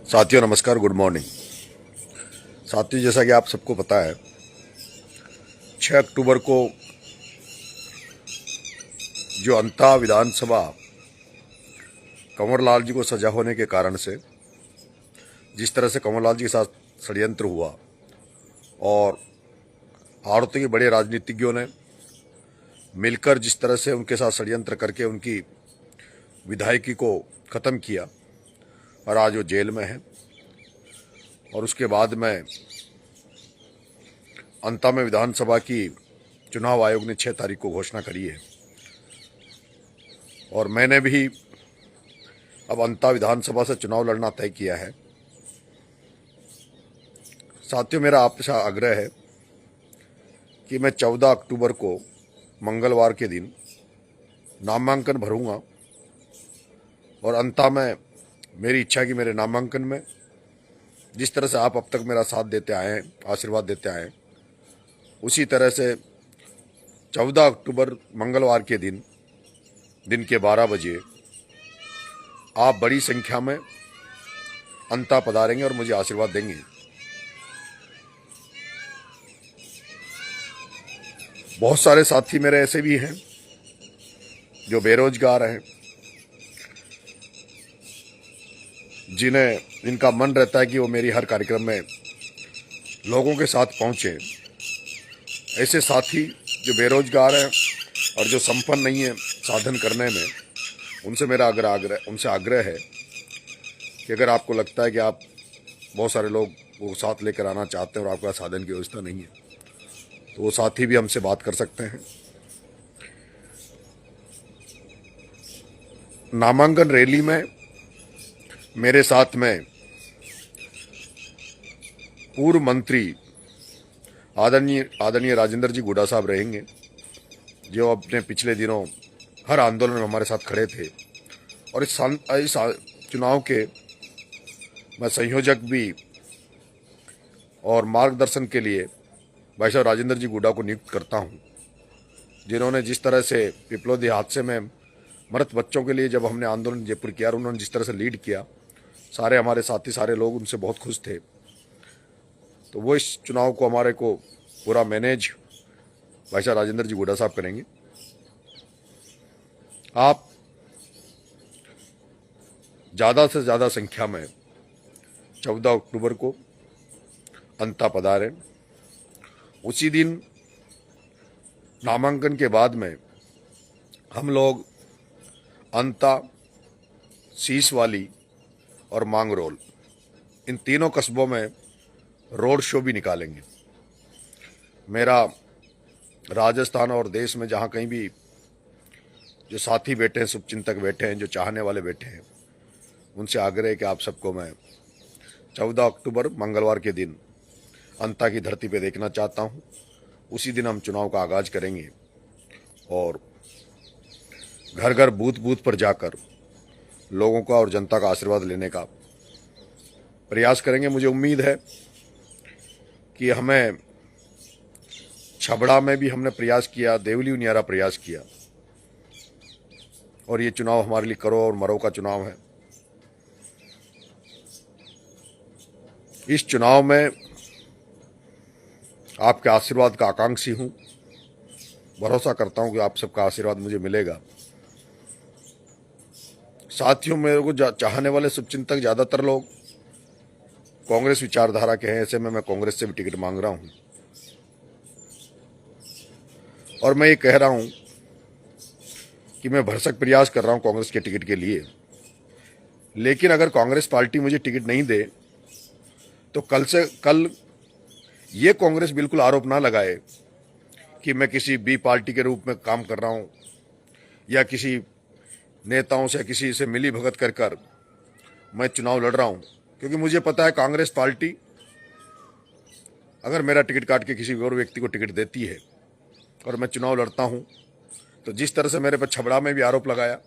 साथियों नमस्कार, good morning. साथियों, जैसा कि आप सबको पता है, 6 अक्टूबर को जो अंता विधानसभा कंवरलाल जी को सजा होने के कारण से जिस तरह से कंवरलाल जी के साथ षड्यंत्र हुआ और भारत के बड़े राजनीतिज्ञों ने मिलकर जिस तरह से उनके साथ षड्यंत्र करके उनकी विधायकी को ख़त्म किया और आज वो जेल में है। और उसके बाद में अंता में विधानसभा की चुनाव आयोग ने 6 तारीख को घोषणा करी है और मैंने भी अब अंता विधानसभा से चुनाव लड़ना तय किया है। साथियों, मेरा आपसे आग्रह है कि मैं 14 अक्टूबर को मंगलवार के दिन नामांकन भरूंगा और अंता में मेरी इच्छा कि मेरे नामांकन में जिस तरह से आप अब तक मेरा साथ देते आए हैं, आशीर्वाद देते आए हैं, उसी तरह से 14 अक्टूबर मंगलवार के दिन के 12 बजे आप बड़ी संख्या में अंता पधारेंगे और मुझे आशीर्वाद देंगे। बहुत सारे साथी मेरे ऐसे भी हैं जो बेरोजगार हैं, जिनका मन रहता है कि वो मेरी हर कार्यक्रम में लोगों के साथ पहुंचे। ऐसे साथी जो बेरोजगार हैं और जो संपन्न नहीं है साधन करने में, उनसे मेरा उनसे आग्रह है कि अगर आपको लगता है कि आप बहुत सारे लोग वो साथ लेकर आना चाहते हैं और आपका साधन की व्यवस्था नहीं है, तो वो साथी भी हमसे बात कर सकते हैं। नामांकन रैली में मेरे साथ में पूर्व मंत्री आदरणीय राजेंद्र जी गुड्डा साहब रहेंगे, जो अपने पिछले दिनों हर आंदोलन में हमारे साथ खड़े थे और इस चुनाव के मैं संयोजक भी और मार्गदर्शन के लिए भाई साहब राजेंद्र जी गुड्डा को नियुक्त करता हूं, जिन्होंने जिस तरह से पिपलोदी हादसे में मृत बच्चों के लिए जब हमने आंदोलन जयपुर किया, उन्होंने जिस तरह से लीड किया, सारे हमारे साथी सारे लोग उनसे बहुत खुश थे। तो वो इस चुनाव को हमारे को पूरा मैनेज भाई साहब राजेंद्र जी गुड्डा साहब करेंगे। आप ज़्यादा से ज़्यादा संख्या में 14 अक्टूबर को अंता पधारें। उसी दिन नामांकन के बाद में हम लोग अंता, सीसवाली और मांगरोल, इन तीनों कस्बों में रोड शो भी निकालेंगे। मेरा राजस्थान और देश में जहाँ कहीं भी जो साथी बैठे हैं, शुभचिंतक बैठे हैं, जो चाहने वाले बैठे हैं, उनसे आग्रह है कि आप सबको मैं 14 अक्टूबर मंगलवार के दिन अंता की धरती पे देखना चाहता हूँ। उसी दिन हम चुनाव का आगाज करेंगे और घर घर बूथ बूथ पर जाकर लोगों का और जनता का आशीर्वाद लेने का प्रयास करेंगे। मुझे उम्मीद है कि हमें छबड़ा में भी हमने प्रयास किया, देवली उनियारा प्रयास किया, और ये चुनाव हमारे लिए करो और मरो का चुनाव है। इस चुनाव में आपके आशीर्वाद का आकांक्षी हूं। भरोसा करता हूं कि आप सबका आशीर्वाद मुझे मिलेगा। साथियों, मेरे को चाहने वाले शुभचिंतक ज़्यादातर लोग कांग्रेस विचारधारा के हैं। ऐसे में मैं कांग्रेस से भी टिकट मांग रहा हूं और मैं ये कह रहा हूं कि मैं भरसक प्रयास कर रहा हूं कांग्रेस के टिकट के लिए। लेकिन अगर कांग्रेस पार्टी मुझे टिकट नहीं दे तो कल ये कांग्रेस बिल्कुल आरोप ना लगाए कि मैं किसी बी पार्टी के रूप में काम कर रहा हूं या किसी नेताओं से किसी से मिली भगत कर मैं चुनाव लड़ रहा हूं। क्योंकि मुझे पता है कांग्रेस पार्टी अगर मेरा टिकट काट के किसी और व्यक्ति को टिकट देती है और मैं चुनाव लड़ता हूं, तो जिस तरह से मेरे पर छबड़ा में भी आरोप लगाया,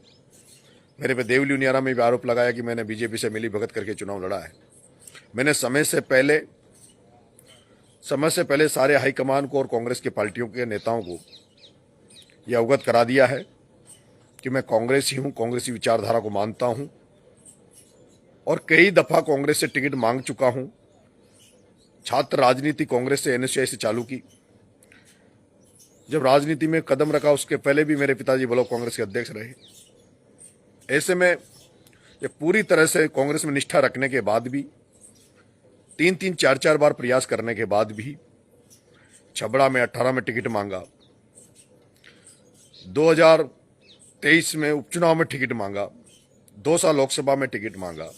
मेरे पे देवली उनियारा में भी आरोप लगाया कि मैंने बीजेपी से मिली भगत करके चुनाव लड़ा है, मैंने समय से पहले सारे हाईकमान को और कांग्रेस की पार्टियों के नेताओं को यह अवगत करा दिया है कि मैं कांग्रेसी हूं, कांग्रेसी विचारधारा को मानता हूं और कई दफा कांग्रेस से टिकट मांग चुका हूं। छात्र राजनीति कांग्रेस से एनएसयूआई से चालू की। जब राजनीति में कदम रखा उसके पहले भी मेरे पिताजी ब्लॉक कांग्रेस के अध्यक्ष रहे। ऐसे में ये पूरी तरह से कांग्रेस में निष्ठा रखने के बाद भी, 3-3, 4-4 बार प्रयास करने के बाद भी छबड़ा में 18 में टिकट मांगा, 2023 में उपचुनाव में टिकट मांगा, 2 साल लोकसभा में टिकट मांगा,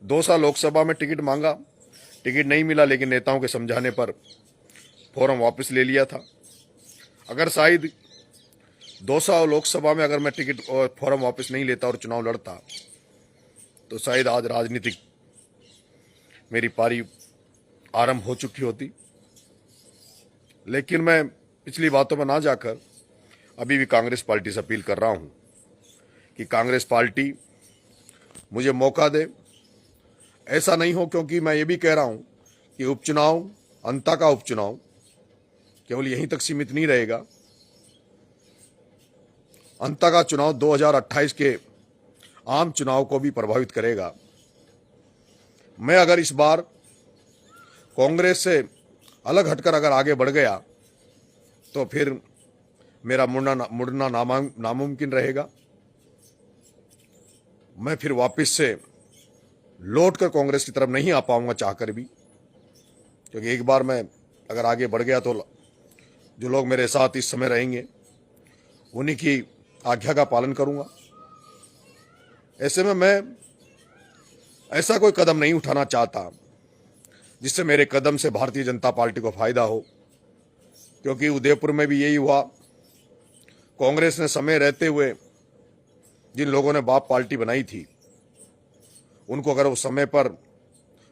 2 साल लोकसभा में टिकट मांगा, टिकट नहीं मिला, लेकिन नेताओं के समझाने पर फॉर्म वापस ले लिया था। अगर शायद 2 साल लोकसभा में अगर मैं टिकट और फॉर्म वापस नहीं लेता और चुनाव लड़ता तो शायद आज राजनीतिक मेरी पारी आरंभ हो चुकी होती। लेकिन मैं पिछली बातों में ना जाकर अभी भी कांग्रेस पार्टी से अपील कर रहा हूं कि कांग्रेस पार्टी मुझे मौका दे। ऐसा नहीं हो, क्योंकि मैं ये भी कह रहा हूं कि उपचुनाव, अंता का उपचुनाव केवल यहीं तक सीमित नहीं रहेगा। अंता का चुनाव 2028 के आम चुनाव को भी प्रभावित करेगा। मैं अगर इस बार कांग्रेस से अलग हटकर अगर आगे बढ़ गया तो फिर मेरा मुड़ना नामुमकिन रहेगा। मैं फिर वापस से लौटकर कांग्रेस की तरफ नहीं आ पाऊंगा चाहकर भी, क्योंकि एक बार मैं अगर आगे बढ़ गया तो जो लोग मेरे साथ इस समय रहेंगे उन्हीं की आज्ञा का पालन करूंगा। ऐसे में मैं ऐसा कोई कदम नहीं उठाना चाहता जिससे मेरे कदम से भारतीय जनता पार्टी को फायदा हो, क्योंकि उदयपुर में भी यही हुआ। कांग्रेस ने समय रहते हुए जिन लोगों ने बाप पार्टी बनाई थी उनको अगर वो समय पर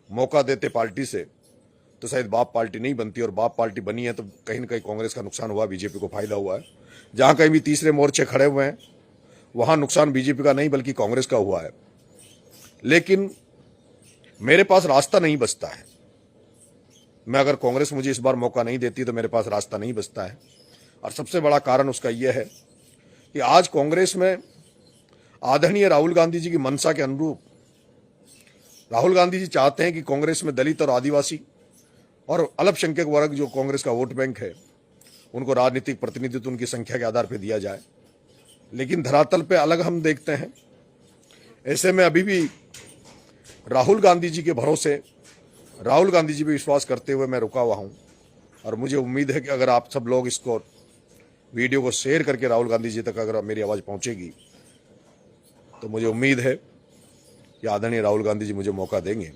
मौका देते पार्टी से तो शायद बाप पार्टी नहीं बनती, और बाप पार्टी बनी है तो कहीं ना कहीं कांग्रेस का नुकसान हुआ, बीजेपी को फायदा हुआ है। जहां कहीं भी तीसरे मोर्चे खड़े हुए हैं वहां नुकसान बीजेपी का नहीं बल्कि कांग्रेस का हुआ है। लेकिन मेरे पास रास्ता नहीं बचता है। मैं अगर कांग्रेस मुझे इस बार मौका नहीं देती तो मेरे पास रास्ता नहीं बचता है, और सबसे बड़ा कारण उसका यह है कि आज कांग्रेस में आदरणीय राहुल गांधी जी की मंशा के अनुरूप राहुल गांधी जी चाहते हैं कि कांग्रेस में दलित और आदिवासी और अल्पसंख्यक वर्ग जो कांग्रेस का वोट बैंक है उनको राजनीतिक प्रतिनिधित्व उनकी संख्या के आधार पर दिया जाए। लेकिन धरातल पे अलग हम देखते हैं। ऐसे में अभी भी राहुल गांधी जी के भरोसे, राहुल गांधी जी पे विश्वास करते हुए मैं रुका हुआ हूं, और मुझे उम्मीद है कि अगर आप सब लोग इसको वीडियो को शेयर करके राहुल गांधी जी तक अगर मेरी आवाज पहुंचेगी तो मुझे उम्मीद है कि आदरणीय राहुल गांधी जी मुझे मौका देंगे।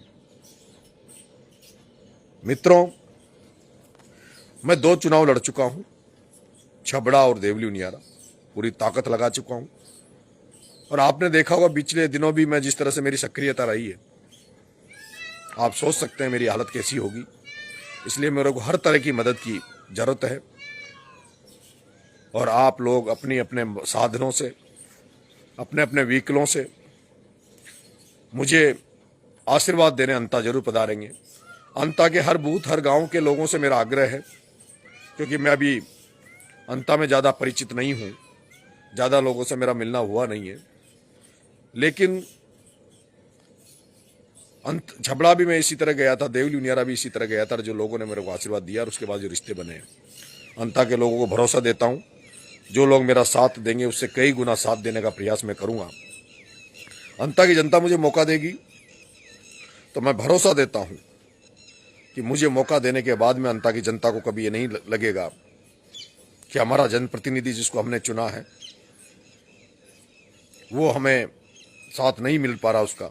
मित्रों, मैं 2 चुनाव लड़ चुका हूं, छबड़ा और देवली उनियारा, पूरी ताकत लगा चुका हूं। और आपने देखा होगा पिछले दिनों भी मैं जिस तरह से मेरी सक्रियता रही है, आप सोच सकते हैं मेरी हालत कैसी होगी। इसलिए मेरे को हर तरह की मदद की जरूरत है, और आप लोग अपने अपने साधनों से, अपने अपने व्हीकलों से मुझे आशीर्वाद देने अंता जरूर पधारेंगे। अंता के हर बूथ, हर गांव के लोगों से मेरा आग्रह है, क्योंकि मैं अभी अंता में ज़्यादा परिचित नहीं हूँ, ज़्यादा लोगों से मेरा मिलना हुआ नहीं है। लेकिन छबड़ा भी मैं इसी तरह गया था, देवली उनियारा भी इसी तरह गया था, जो लोगों ने मेरे को आशीर्वाद दिया और उसके बाद जो रिश्ते बने हैं। अंता के लोगों को भरोसा देता हूँ, जो लोग मेरा साथ देंगे उससे कई गुना साथ देने का प्रयास मैं करूँगा। अंता की जनता मुझे मौका देगी तो मैं भरोसा देता हूँ कि मुझे मौका देने के बाद में अंता की जनता को कभी ये नहीं लगेगा कि हमारा जनप्रतिनिधि जिसको हमने चुना है वो हमें साथ नहीं मिल पा रहा उसका।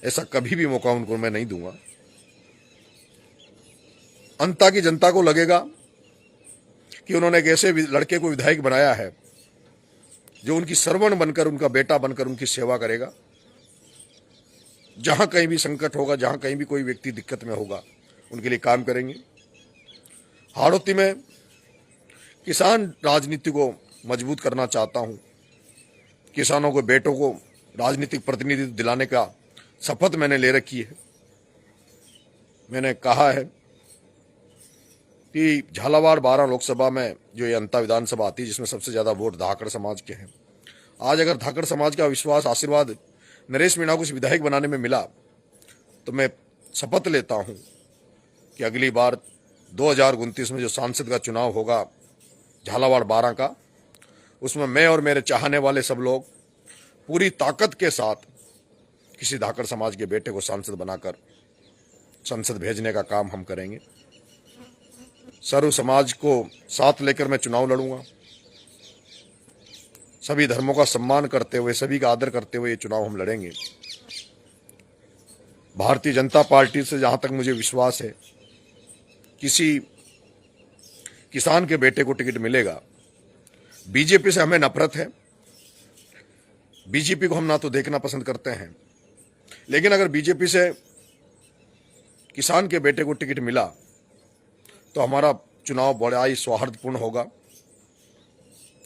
ऐसा कभी भी मौका उनको मैं नहीं दूंगा। अंता की जनता को लगेगा कि उन्होंने एक ऐसे लड़के को विधायक बनाया है जो उनकी सरवण बनकर, उनका बेटा बनकर उनकी सेवा करेगा। जहां कहीं भी संकट होगा, जहां कहीं भी कोई व्यक्ति दिक्कत में होगा, उनके लिए काम करेंगे। हाड़ौती में किसान राजनीति को मजबूत करना चाहता हूं। किसानों को, बेटों को राजनीतिक प्रतिनिधित्व दिलाने का शपथ मैंने ले रखी है। मैंने कहा है कि झालावाड़ 12 लोकसभा में जो ये अंता विधानसभा आती है, जिसमें सबसे ज्यादा वोट धाकड़ समाज के हैं, आज अगर धाकड़ समाज का विश्वास, आशीर्वाद नरेश मीणा को इस विधायक बनाने में मिला, तो मैं शपथ लेता हूं कि अगली बार 2029 में जो सांसद का चुनाव होगा झालावाड़ 12 का, उसमें मैं और मेरे चाहने वाले सब लोग पूरी ताकत के साथ किसी धाकड़ समाज के बेटे को सांसद बनाकर संसद भेजने का काम हम करेंगे। सर्व समाज को साथ लेकर मैं चुनाव लड़ूंगा। सभी धर्मों का सम्मान करते हुए, सभी का आदर करते हुए ये चुनाव हम लड़ेंगे। भारतीय जनता पार्टी से जहां तक मुझे विश्वास है, किसी किसान के बेटे को टिकट मिलेगा। बीजेपी से हमें नफरत है, बीजेपी को हम ना तो देखना पसंद करते हैं, लेकिन अगर बीजेपी से किसान के बेटे को टिकट मिला तो हमारा चुनाव बड़ा ही सौहार्दपूर्ण होगा।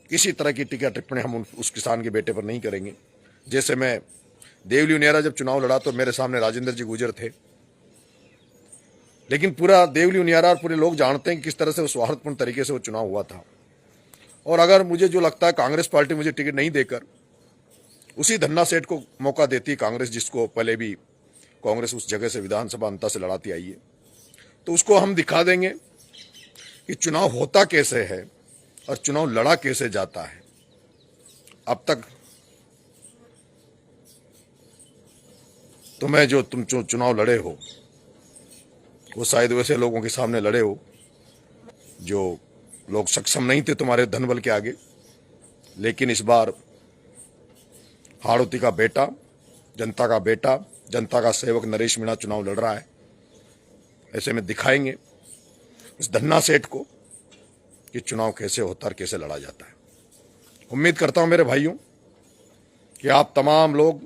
किसी तरह की टीका टिप्पणी हम उस किसान के बेटे पर नहीं करेंगे। जैसे मैं देवली उनियारा जब चुनाव लड़ा तो मेरे सामने राजेंद्र जी गुर्जर थे, लेकिन पूरा देवली उनियारा और पूरे लोग जानते हैं कि किस तरह से वो सौहार्दपूर्ण तरीके से वो चुनाव हुआ था। और अगर मुझे जो लगता है कांग्रेस पार्टी मुझे टिकट नहीं देकर उसी धन्ना सेठ को मौका देती कांग्रेस, जिसको पहले भी कांग्रेस उस जगह से विधानसभा अंता से लड़ाती आई है, तो उसको हम दिखा देंगे कि चुनाव होता कैसे है और चुनाव लड़ा कैसे जाता है। अब तक तुम्हें जो तुम चुनाव लड़े हो वो शायद वैसे लोगों के सामने लड़े हो जो लोग सक्षम नहीं थे तुम्हारे धनबल के आगे, लेकिन इस बार हाड़ौती का बेटा, जनता का बेटा, जनता का सेवक नरेश मीणा चुनाव लड़ रहा है। ऐसे में दिखाएंगे इस धन्ना सेठ को कि चुनाव कैसे होता है, कैसे लड़ा जाता है। उम्मीद करता हूं मेरे भाइयों कि आप तमाम लोग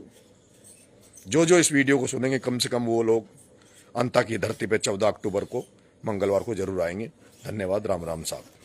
जो इस वीडियो को सुनेंगे, कम से कम वो लोग अंता की धरती पे 14 अक्टूबर को मंगलवार को जरूर आएंगे। धन्यवाद। राम राम साहब।